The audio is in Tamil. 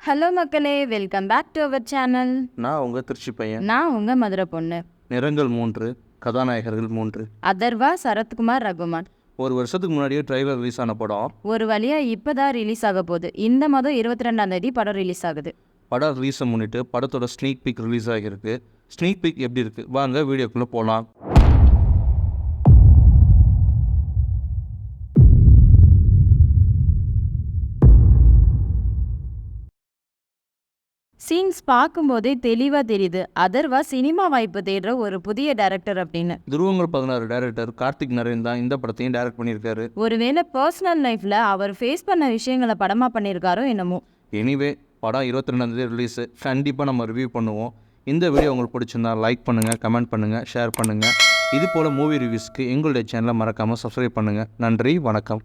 ஹலோ மக்களே, welcome back to our channel. நான் உங்கள் திருச்சி பையன். நான் உங்கள் மதுரை பொண்ணு. நிறங்கள் 3, கதாநாயகர்கள் 3. அதர்வா, சரத்குமார், ரகுமான். ஒரு வருஷத்துக்கு முன்னாடியே ட்ரைலர் ரிலீஸ் ஆன படம் ஒரு வழியாக இப்போ தான் ரிலீஸ் ஆக போகுது. இந்த மாதம் 22ஆம் தேதி படம் ரிலீஸ் ஆகுது. படம் ரிலீஸை முன்னிட்டு படத்தோட ஸ்னீக் பிக் ரிலீஸ் ஆகியிருக்கு. ஸ்னீக் பிக் எப்படி இருக்குது வாங்க வீடியோக்குள்ளே போகலாம். சீன்ஸ் பார்க்கும்போதே தெளிவாக தெரியுது அதர்வா சினிமா வாய்ப்பு தேடுற ஒரு புதிய டைரக்டர் அப்படின்னு. துருவங்கள் 16 டைரக்டர் கார்த்திக் நரேன் தான் இந்த படத்தையும் டைரக்ட் பண்ணியிருக்காரு. ஒருவேளை பர்சனல் லைஃப்பில் அவர் ஃபேஸ் பண்ண விஷயங்களை படமாக பண்ணியிருக்காரோ என்னமோ. எனிவே படம் 22ஆம் தேதி ரிலீஸு. கண்டிப்பாக நம்ம ரிவ்யூ பண்ணுவோம். இந்த வீடியோ உங்களுக்கு பிடிச்சிருந்தா லைக் பண்ணுங்கள், கமெண்ட் பண்ணுங்கள், ஷேர் பண்ணுங்கள். இது போல் மூவி ரிவ்யூஸ்க்கு எங்களுடைய சேனலை மறக்காமல் சப்ஸ்கிரைப் பண்ணுங்கள். நன்றி, வணக்கம்.